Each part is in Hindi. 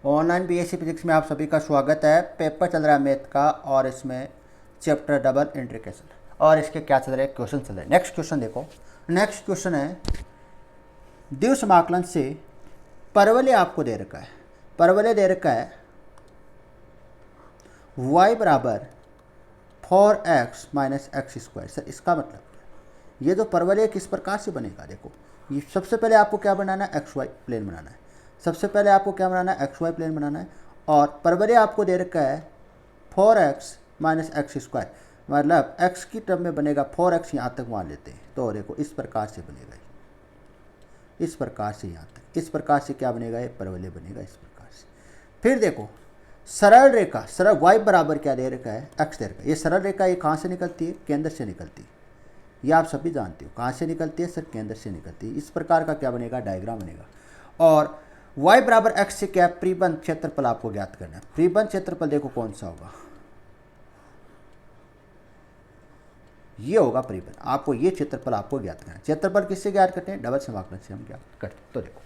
ऑनलाइन बीएससी फिजिक्स में आप सभी का स्वागत है। पेपर चल रहा है मैथ का और इसमें चैप्टर डबल इंटीग्रेशन और इसके क्या चल रहे हैं, क्वेश्चन चल रहे हैं। नेक्स्ट क्वेश्चन देखो। नेक्स्ट क्वेश्चन है द्विव समाकलन से परवलय आपको दे रखा है। परवलय दे रखा है y बराबर 4x minus x square. Sir इसका मतलब ये जो परवलय किस प्रकार से बनेगा, देखो ये सबसे पहले आपको क्या बनाना है, एक्स वाई प्लेन बनाना है। सबसे पहले आपको क्या बनाना है, एक्स वाई प्लेन बनाना है। और परवलय आपको दे रखा है 4x माइनस एक्स स्क्वायर, मतलब x की टर्म में बनेगा 4x, यहाँ तक मान लेते हैं। तो देखो इस प्रकार से बनेगा, इस प्रकार से यहाँ तक, इस प्रकार से क्या बनेगा, ये परवलय बनेगा इस प्रकार से। फिर देखो सरल रेखा, सरल y बराबर क्या दे रखा है, x दे रखा है। ये सरल रेखा ये कहाँ से निकलती है, केंद्र से निकलती है। ये आप सभी जानते हो कहाँ से निकलती है, सर केंद्र से निकलती है। इस प्रकार का क्या बनेगा, डायग्राम बनेगा। और y बराबर x से क्या, परिबंध क्षेत्रफल आपको ज्ञात करना है। परिबंध क्षेत्रफल देखो कौन सा होगा, ये होगा परिबंध। आपको ये क्षेत्रफल आपको ज्ञात करना है। क्षेत्रफल किससे ज्ञात करते हैं, डबल समाकलन से हम ज्ञात करते हैं। तो देखो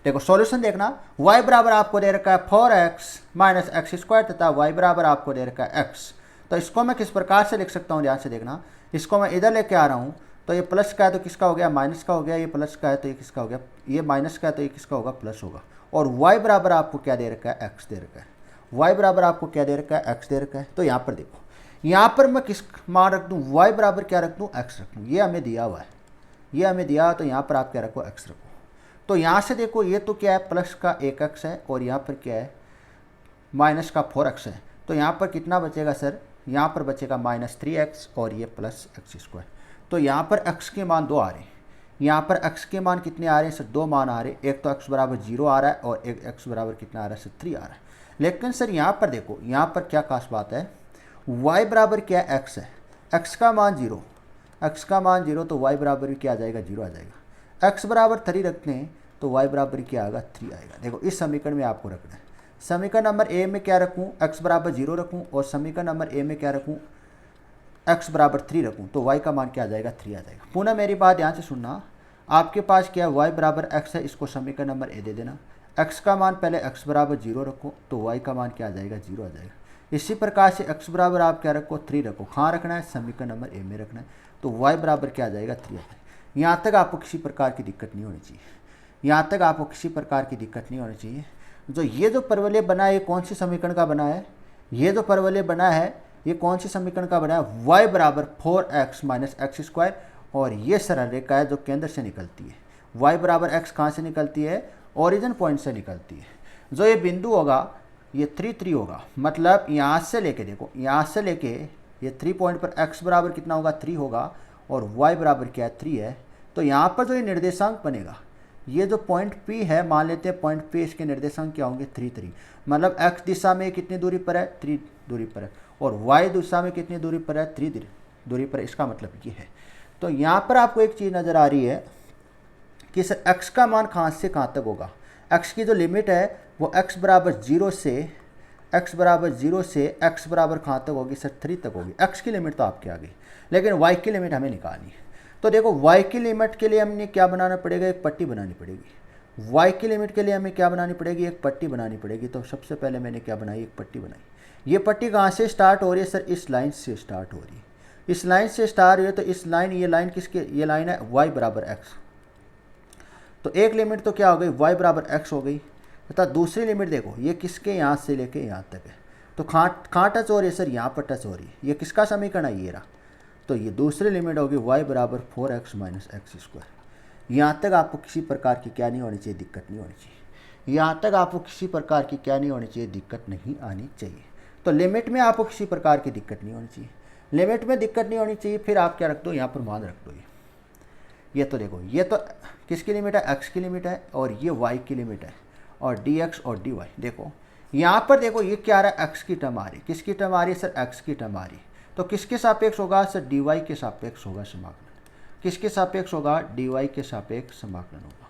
देखो सॉल्यूशन देखना, y बराबर आपको दे रखा है 4x माइनस एक्स स्क्वायर तथा y बराबर आपको दे रखा है x। तो इसको मैं किस प्रकार से लिख सकता हूँ, ध्यान से देखना। इसको मैं इधर लेके आ रहा हूँ, तो ये प्लस का है तो किसका हो गया, माइनस का हो गया। ये प्लस का है तो ये किसका हो गया, ये माइनस का है तो ये किसका होगा, प्लस होगा। और y बराबर आपको क्या दे रखा है, x दे रखा है। y बराबर आपको क्या दे रखा है, x दे रखा है। तो यहाँ पर देखो, यहाँ पर मैं किस मान रख दूँ, y बराबर क्या रख दूँ, x रख दूँ। ये हमें दिया हुआ है, ये हमें दिया हुआ, तो यहाँ पर आप क्या रखो, x रखो। तो यहाँ से देखो ये तो क्या है, प्लस का 1x है और यहाँ पर क्या है, माइनस का 4x है। तो यहाँ पर कितना बचेगा सर, यहाँ पर बचेगा -3x और ये प्लस एक्स स्क्वायर। तो यहाँ पर x के मान 2 आ रहे हैं, यहाँ पर x के मान कितने आ रहे हैं सर, 2 मान आ रहे हैं। एक तो x बराबर 0 आ रहा है और एक x बराबर कितना आ रहा है सर, 3 आ रहा है। लेकिन सर यहाँ पर देखो, यहाँ पर क्या खास बात है, y बराबर क्या है, x है, x का मान 0, x का मान 0, तो y बराबर भी क्या आ जाएगा, 0 आ जाएगा। x बराबर 3 रखते हैं तो y बराबर क्या आएगा, 3 आएगा। देखो इस समीकरण में आपको रखना है। समीकरण नंबर ए में क्या रखूँ, x बराबर 0 रखूँ और समीकरण नंबर ए में क्या रखूँ, x बराबर 3 रखूँ, तो y का मान क्या आ जाएगा, 3 आ जाएगा। पुनः मेरी बात ध्यान से सुनना, आपके पास क्या है, y बराबर x है, इसको समीकरण नंबर ए दे देना। x का मान पहले x बराबर 0 रखो तो y का मान क्या आ जाएगा, 0 आ जाएगा। इसी प्रकार से x बराबर आप क्या रखो, 3 रखो। कहाँ रखना है, समीकरण नंबर ए में रखना है। तो y बराबर क्या आ जाएगा, 3 आ जाएगा। यहाँ तक आपको किसी प्रकार की दिक्कत नहीं होनी चाहिए, यहाँ तक आपको किसी प्रकार की दिक्कत नहीं होनी चाहिए। जो ये जो परवलय बना है, ये कौन सी समीकरण का बना है, ये जो परवलय बना है ये कौन सी समीकरण का बना है, y बराबर 4x माइनस एक्स स्क्वायर। और ये सरल रेखा है जो केंद्र से निकलती है। y बराबर x कहाँ से निकलती है, ओरिजिन पॉइंट से निकलती है। जो ये बिंदु होगा ये 3 होगा, मतलब यहाँ से लेके देखो, यहाँ से लेके ये 3 पॉइंट पर x बराबर कितना होगा, 3 होगा और y बराबर क्या है, 3 है। तो यहाँ पर जो ये निर्देशांक बनेगा, ये जो पॉइंट P है, मान लेते हैं पॉइंट P, इसके निर्देशांक क्या होंगे, 3 मतलब x दिशा में कितनी दूरी पर है, 3 दूरी पर है और y दिशा में कितनी दूरी पर है, 3 दूरी पर। इसका मतलब ये है। तो यहाँ पर आपको एक चीज़ नज़र आ रही है कि सर x का मान कहाँ से कहाँ तक होगा। x की जो लिमिट है वो x बराबर 0 से x बराबर कहाँ तक होगी सर, 3 तक होगी। x की लिमिट तो आपके आ गई, लेकिन y की लिमिट हमें निकालनी है। तो देखो y की लिमिट के लिए हमें क्या बनाना पड़ेगा, एक पट्टी बनानी पड़ेगी। y की लिमिट के लिए हमें क्या बनानी पड़ेगी, एक पट्टी बनानी पड़ेगी। तो सबसे पहले मैंने क्या बनाई, एक पट्टी बनाई। ये पट्टी कहाँ से स्टार्ट हो रही है सर, इस लाइन से स्टार्ट हो रही है, इस लाइन से स्टार्ट हो रही है। तो इस लाइन, ये लाइन किसके, ये लाइन है y बराबर x। तो एक लिमिट तो क्या हो गई, y बराबर x हो गई, तथा दूसरी लिमिट देखो ये किसके, यहाँ से लेके यहाँ तक है। तो कहाँ टच हो रही है सर, यहाँ पर टच हो रही है। ये किसका समीकरण है, ये रहा। तो ये दूसरी लिमिट होगी y बराबर 4x माइनस एक्स स्क्वायर। यहाँ तक आपको किसी प्रकार की क्या नहीं होनी चाहिए, दिक्कत नहीं होनी चाहिए। यहाँ तक आपको किसी प्रकार की क्या नहीं होनी चाहिए, दिक्कत नहीं आनी चाहिए। तो लिमिट में आपको किसी प्रकार की दिक्कत नहीं होनी चाहिए, लिमिट में दिक्कत नहीं होनी चाहिए। फिर आप क्या रख दो, यहाँ पर मान रख दो। ये तो देखो, ये तो किसकी लिमिट है, x की लिमिट है और ये y की लिमिट है और dx और dy। देखो यहाँ पर देखो ये क्या आ रहा है, x की टर्म आ रही, किसकी टर्म आ रही है सर, x की टर्म आ रही। तो किसके सापेक्ष होगा सर, dy के सापेक्ष होगा समाकलन। किसके सापेक्ष होगा, dy के सापेक्ष समाकलन होगा।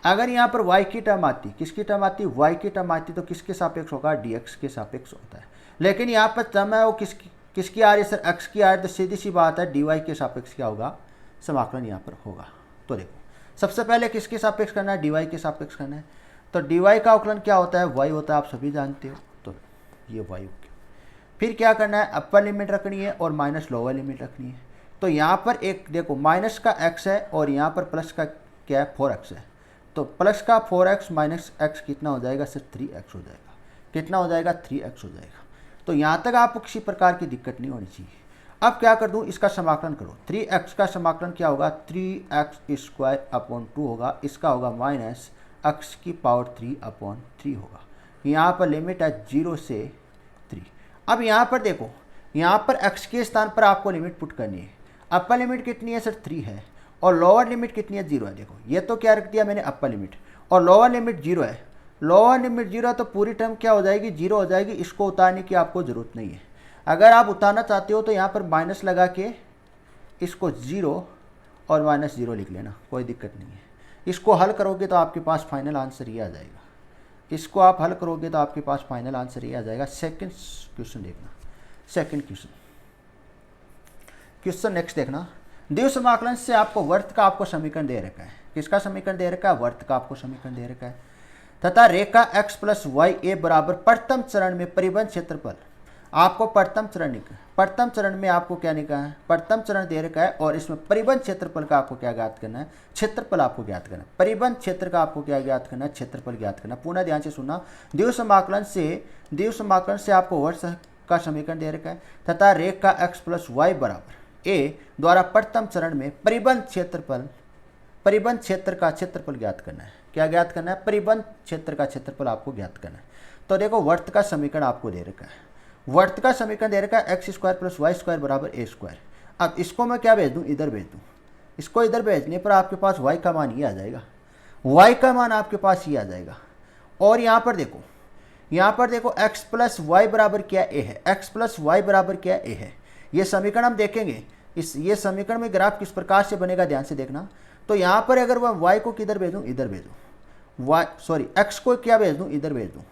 अगर यहाँ पर y की टर्म आती, किसकी टर्म आती, y की टर्म आती, तो किसके सापेक्ष होगा, dx के सापेक्ष होता है। लेकिन यहाँ पर टर्म है वो किसकी आ रही है सर, x की आ रही है। तो सीधी सी बात है, dy के सापेक्ष क्या होगा, समाकलन यहाँ पर होगा। तो देखो सबसे पहले किसके सापेक्ष करना है, dy के सापेक्ष करना है। तो dy का अवकलन क्या होता है, y होता है, आप सभी जानते हो। तो ये y हो गया। फिर क्या करना है, अपर लिमिट रखनी है और माइनस लोअर लिमिट रखनी है। तो यहाँ पर एक देखो माइनस का x है और यहाँ पर प्लस का क्या है 4x है। तो प्लस का 4x माइनस x कितना हो जाएगा सर 3x हो जाएगा। कितना हो जाएगा 3x हो जाएगा। तो यहाँ तक आपको किसी प्रकार की दिक्कत नहीं होनी चाहिए। अब क्या कर दूँ, इसका समाकलन करो। 3x का समाकलन क्या होगा, 3x² / 2 होगा। इसका होगा माइनस x⁻³ होगा। यहाँ पर लिमिट है 0 से 3। अब यहाँ पर देखो, यहाँ पर x के स्थान पर आपको लिमिट पुट करनी है। अपर लिमिट कितनी है सर 3 है और लोअर लिमिट कितनी है 0 है। देखो ये तो क्या रख दिया मैंने अपर लिमिट और लोअर लिमिट 0 है। लोअर लिमिट 0 है तो पूरी टर्म क्या हो जाएगी 0 हो जाएगी। इसको उतारने की आपको ज़रूरत नहीं है। अगर आप उतारना चाहते हो तो यहाँ पर माइनस लगा के इसको 0 और -0 लिख लेना, कोई दिक्कत नहीं है। इसको हल करोगे तो आपके पास फाइनल आंसर ये आ जाएगा। इसको आप हल करोगे तो आपके पास फाइनल आंसर ये आ जाएगा। सेकंड क्वेश्चन देखना, सेकंड क्वेश्चन नेक्स्ट देखना। द्विव समाकलन से आपको वर्त का आपको समीकरण दे रखा है। किसका समीकरण दे रखा है, वर्त का आपको समीकरण दे रखा है। तथा रेखा x + y बराबर प्रथम चरण में परिबंध क्षेत्रफल आपको प्रथम चरण में आपको क्या निकाला है, प्रथम चरण दे रखा है और इसमें परिबंध क्षेत्रफल का आपको क्या ज्ञात करना है, क्षेत्रफल आपको ज्ञात करना है। परिबंध क्षेत्र का आपको क्या ज्ञात करना है, क्षेत्रफल ज्ञात करना। पुनः ध्यान से सुनना, द्विव समाकलन से आपको वर्त का समीकरण दे रखा है तथा रेखा x + y बराबर a द्वारा प्रथम चरण में परिबंध क्षेत्र का क्षेत्रफल ज्ञात करना है। क्या ज्ञात करना है, परिबंध क्षेत्र का क्षेत्रफल आपको ज्ञात करना है। तो देखो वर्त का समीकरण आपको दे रखा है। वर्त का समीकरण दे रखा है x² + y² बराबर a²। अब इसको मैं क्या भेज दूँ, इधर भेज दूँ। इसको इधर भेजने पर आपके पास y का मान ये आ जाएगा। y का मान आपके पास ये आ जाएगा। और यहाँ पर देखो x + y बराबर क्या a है, x + y बराबर क्या a है। ये समीकरण हम देखेंगे। ये समीकरण में ग्राफ किस प्रकार से बनेगा ध्यान से देखना। तो यहाँ पर अगर वह y को किधर भेजूँ, इधर भेजूँ, x को क्या भेज दूँ, इधर भेज दूँ,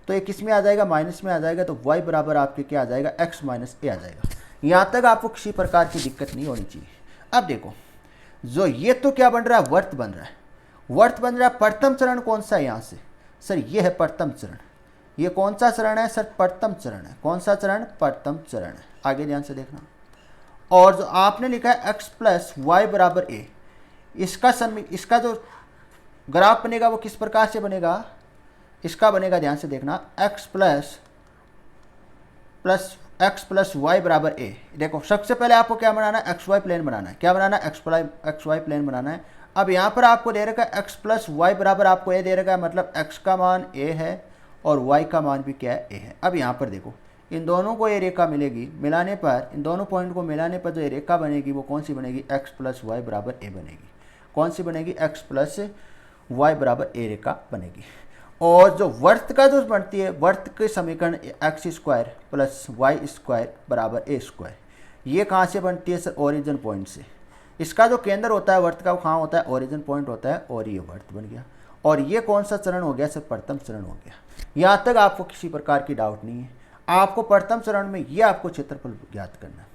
तो ये किस में आ जाएगा, माइनस में आ जाएगा। तो y बराबर आपके क्या आ जाएगा, x - a आ जाएगा। यहाँ तक आपको किसी प्रकार की दिक्कत नहीं होनी चाहिए। अब देखो जो ये तो क्या बन रहा है, वर्त बन रहा है। प्रथम चरण कौन सा है यहाँ से, सर ये है प्रथम चरण। ये कौन सा चरण है सर, प्रथम चरण है। कौन सा चरण, प्रथम चरण है। आगे ध्यान से देखना। और जो आपने लिखा है x + y बराबर a, इसका जो ग्राफ बनेगा वो किस प्रकार से बनेगा, इसका बनेगा ध्यान से देखना x + y बराबर a। देखो सबसे पहले आपको क्या बनाना है, xy प्लेन बनाना है। क्या बनाना है, xy प्लेन बनाना है। अब यहाँ पर आपको दे रखा है x + y बराबर आपको a दे रखा है, मतलब x का मान a है और y का मान भी क्या है, a है। अब यहाँ पर देखो इन दोनों को ये रेखा मिलेगी, मिलाने पर इन दोनों पॉइंट को मिलाने पर जो ये रेखा बनेगी वो कौन सी बनेगी, x + y बराबर a बनेगी। कौन सी बनेगी, x + y बराबर a रेखा बनेगी। और जो वर्त का जो बनती है, वर्त के समीकरण x² + y² बराबर a², ये कहाँ से बनती है सर, ओरिजिन पॉइंट से। इसका जो केंद्र होता है वर्त का वो कहाँ होता है, ओरिजिन पॉइंट होता है। और ये वर्त बन गया। और ये कौन सा चरण हो गया सर, प्रथम चरण हो गया। यहाँ तक आपको किसी प्रकार की डाउट नहीं है। आपको प्रथम चरण में ये आपको क्षेत्रफल ज्ञात करना है।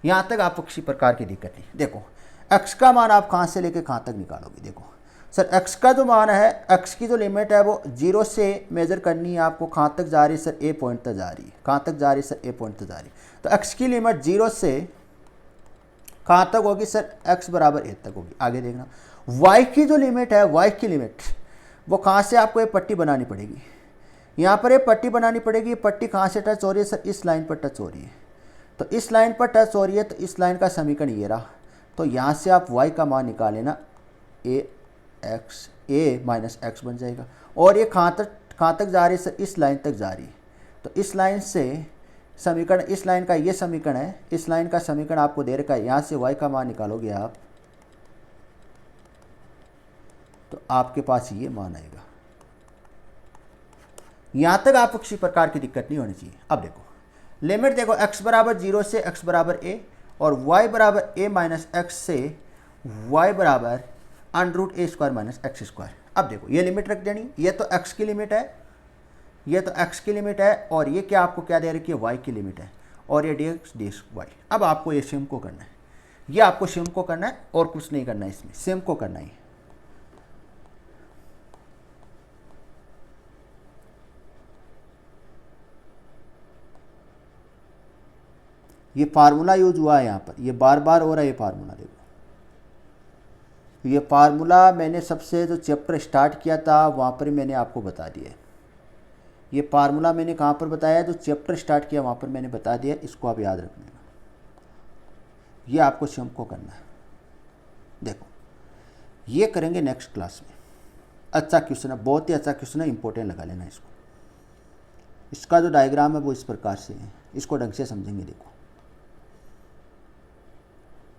यहाँ तक आपको किसी प्रकार की दिक्कत नहीं। देखो x का मान आप कहाँ से लेके कहाँ तक निकालोगे। देखो सर x का जो मान है, x की जो लिमिट है वो 0 से मेजर करनी है आपको। कहाँ तक जा रही है सर, a पॉइंट तक जा रही है। कहाँ तक जा रही है सर, a पॉइंट तक जा रही है। तो x की लिमिट 0 से कहाँ तक होगी सर, x बराबर a तक होगी। आगे देखना y की जो लिमिट है, y की लिमिट वो कहाँ से आपको ये पट्टी बनानी पड़ेगी। यहाँ पर ये पट्टी बनानी पड़ेगी। ये पट्टी कहाँ से टच हो रही है सर, इस लाइन पर टच हो रही है। तो इस लाइन पर टच हो रही है, तो इस लाइन का समीकरण ये रहा। तो यहाँ से आप y का मान निकाल लेना, a - x बन जाएगा। और ये कहाँ तक जा रही है सर, इस लाइन तक जा रही है। तो इस लाइन से समीकरण, इस लाइन का ये समीकरण है, इस लाइन का समीकरण आपको दे रखा है। यहाँ से y का मान निकालोगे आप, तो आपके पास ये मान आएगा। यहाँ तक आपको किसी प्रकार की दिक्कत नहीं होनी चाहिए। अब देखो लिमिट देखो, x बराबर 0 से x बराबर a और y बराबर a - x से y बराबर √a² - x²। अब देखो ये लिमिट रख देनी। ये तो x की लिमिट है, ये तो x की लिमिट है। और ये क्या आपको क्या दे रखी है, y की लिमिट है। और ये dx dy। अब आपको ये सिम को करना है, ये आपको सिम को करना है और कुछ नहीं करना है। इसमें सिम को करना है। ये फार्मूला यूज हुआ है यहाँ पर, ये बार बार हो रहा है ये फार्मूला। देखो ये फार्मूला मैंने सबसे जो चैप्टर स्टार्ट किया था वहाँ पर मैंने आपको बता दिया है। ये फार्मूला मैंने कहाँ पर बताया, जो चैप्टर स्टार्ट किया वहाँ पर मैंने बता दिया, इसको आप याद रखना। ये आपको स्वयं को करना है। देखो ये करेंगे नेक्स्ट क्लास में। अच्छा क्वेश्चन है, बहुत ही अच्छा क्वेश्चन है, इंपॉर्टेंट लगा लेना इसको। इसका जो डायग्राम है वो इस प्रकार से है, इसको ढंग से समझेंगे। देखो